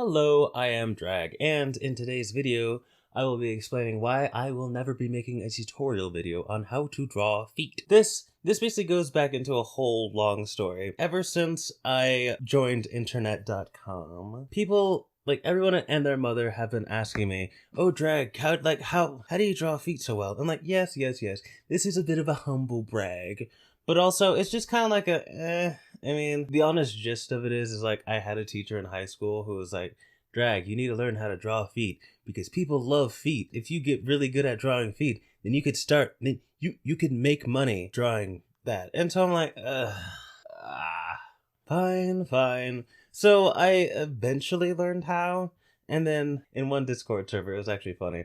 Hello, I am Drag, and in today's video, I will be explaining why I will never be making a tutorial video on how to draw feet. This basically goes back into a whole long story. Ever since I joined internet.com, people, like everyone and their mother, have been asking me, "Oh, Drag, how do you draw feet so well?" I'm like, yes. This is a bit of a humble brag, but also it's just kind of like I mean, the honest gist of it is like I had a teacher in high school who was like, "Drag, you need to learn how to draw feet because people love feet. If you get really good at drawing feet, then you could start, then you could make money drawing that." And so I'm like, fine. So I eventually learned how, and then in one Discord server, it was actually funny.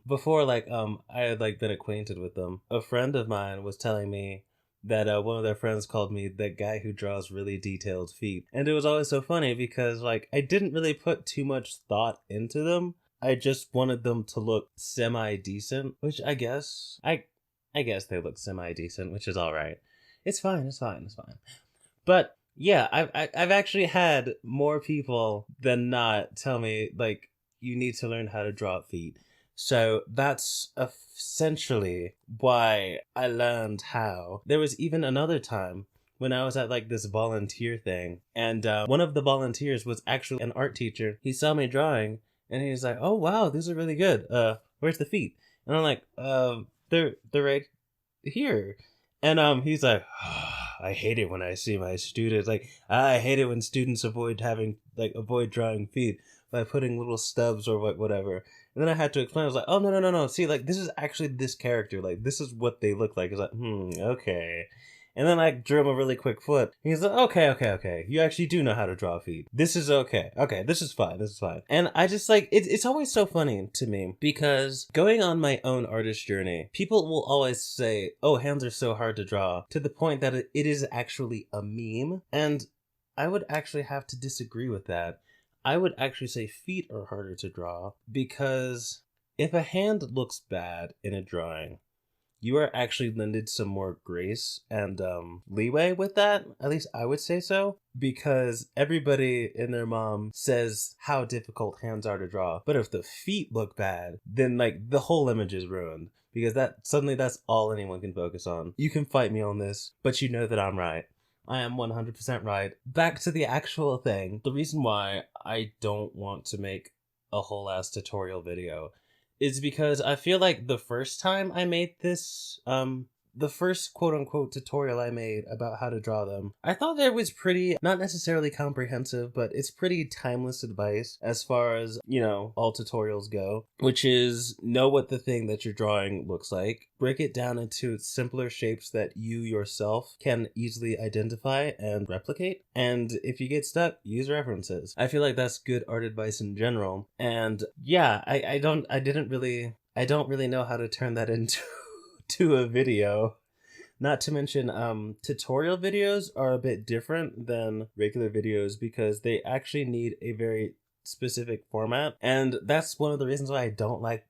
Before I had been acquainted with them, a friend of mine was telling me that one of their friends called me the guy who draws really detailed feet. And it was always so funny because I didn't really put too much thought into them. I just wanted them to look semi-decent, which I guess they look semi-decent, which is alright. It's fine. But yeah, I've actually had more people than not tell me you need to learn how to draw feet. So that's essentially why I learned how. There was even another time when I was at this volunteer thing, and one of the volunteers was actually an art teacher. He saw me drawing, and he's like, "Oh wow, these are really good. Where's the feet?" And I'm like, they're right here." And he's like, "Oh, I hate it when I see my students. I hate it when students avoid drawing feet by putting little stubs or whatever." And then I had to explain. I was like, "Oh no. See, this is actually this character. This is what they look like." It's like, okay. And then I drew him a really quick foot. He's like, okay. You actually do know how to draw feet. This is okay. Okay, this is fine. And I just it's always so funny to me because going on my own artist journey, people will always say, "Oh, hands are so hard to draw," to the point that it is actually a meme. And I would actually have to disagree with that. I would actually say feet are harder to draw because if a hand looks bad in a drawing, you are actually lended some more grace and leeway with that. At least I would say so, because everybody and their mom says how difficult hands are to draw. But if the feet look bad, then the whole image is ruined, because that's all anyone can focus on. You can fight me on this, but you know that I'm right. I am 100% right. Back to the actual thing. The reason why I don't want to make a whole ass tutorial video is because I feel like the first time I made this, the first quote-unquote tutorial I made about how to draw them, I thought that it was pretty, not necessarily comprehensive, but it's pretty timeless advice as far as, all tutorials go, which is know what the thing that you're drawing looks like, break it down into simpler shapes that you yourself can easily identify and replicate, and if you get stuck, use references. I feel like that's good art advice in general, and yeah, I don't really know how to turn that into to a video. Not to mention, tutorial videos are a bit different than regular videos because they actually need a very specific format, and that's one of the reasons why I don't like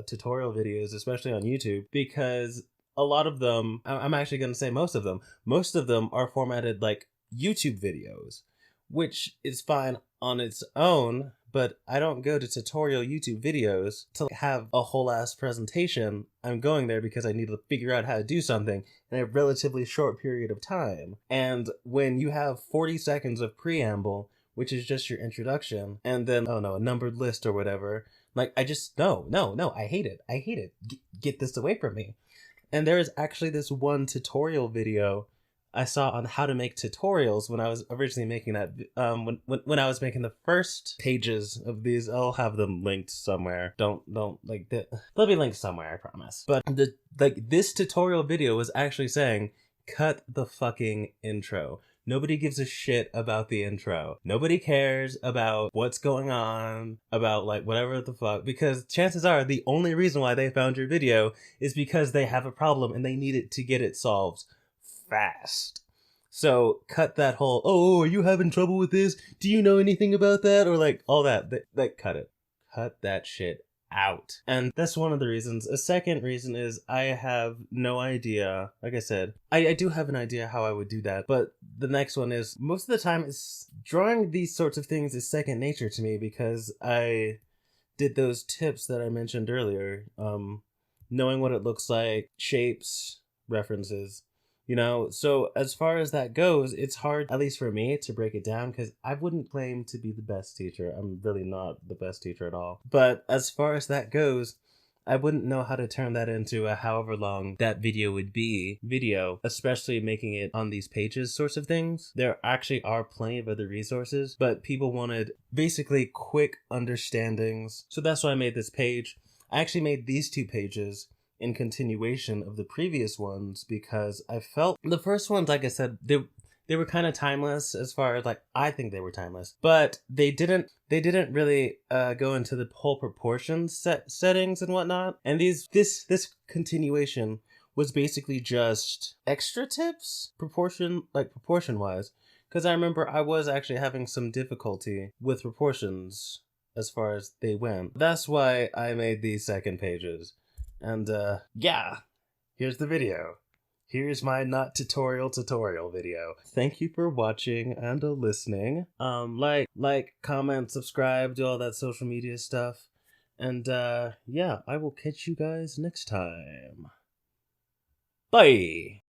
tutorial videos, especially on YouTube, because a lot of them, I'm actually going to say most of them are formatted like YouTube videos, which is fine on its own, but I don't go to tutorial YouTube videos to have a whole ass presentation. I'm going there because I need to figure out how to do something in a relatively short period of time. And when you have 40 seconds of preamble, which is just your introduction, and then, a numbered list or whatever, I just, no, I hate it. Get this away from me. And there is actually this one tutorial video I saw on how to make tutorials when I was originally making that, when I was making the first pages of these. I'll have them linked somewhere. They'll be linked somewhere, I promise. But this tutorial video was actually saying, cut the fucking intro. Nobody gives a shit about the intro. Nobody cares about what's going on, about whatever the fuck, because chances are the only reason why they found your video is because they have a problem and they need it to get it solved fast. So cut that whole, "Oh, are you having trouble with this? Do you know anything about that?" or all that cut it. Cut that shit out. And that's one of the reasons. A second reason is I have no idea. Like I said, I do have an idea how I would do that. But the next one is, most of the time, it's drawing these sorts of things is second nature to me because I did those tips that I mentioned earlier. Knowing what it looks like, shapes, references. So as far as that goes, it's hard, at least for me, to break it down because I wouldn't claim to be the best teacher. I'm really not the best teacher at all. But as far as that goes, I wouldn't know how to turn that into a however long that video would be video, especially making it on these pages sorts of things. There actually are plenty of other resources, but people wanted basically quick understandings. So that's why I made this page. I actually made these 2 pages in continuation of the previous ones because I felt the first ones, like I said, they were kind of timeless as far as, like, I think they were timeless, but they didn't really go into the whole proportion settings and whatnot. And this continuation was basically just extra tips proportion wise, because I remember I was actually having some difficulty with proportions as far as they went. That's why I made these second pages. And yeah, here's the video. Here's my not tutorial video. Thank you for watching and listening. Like, comment, subscribe, do all that social media stuff. And yeah, I will catch you guys next time. Bye!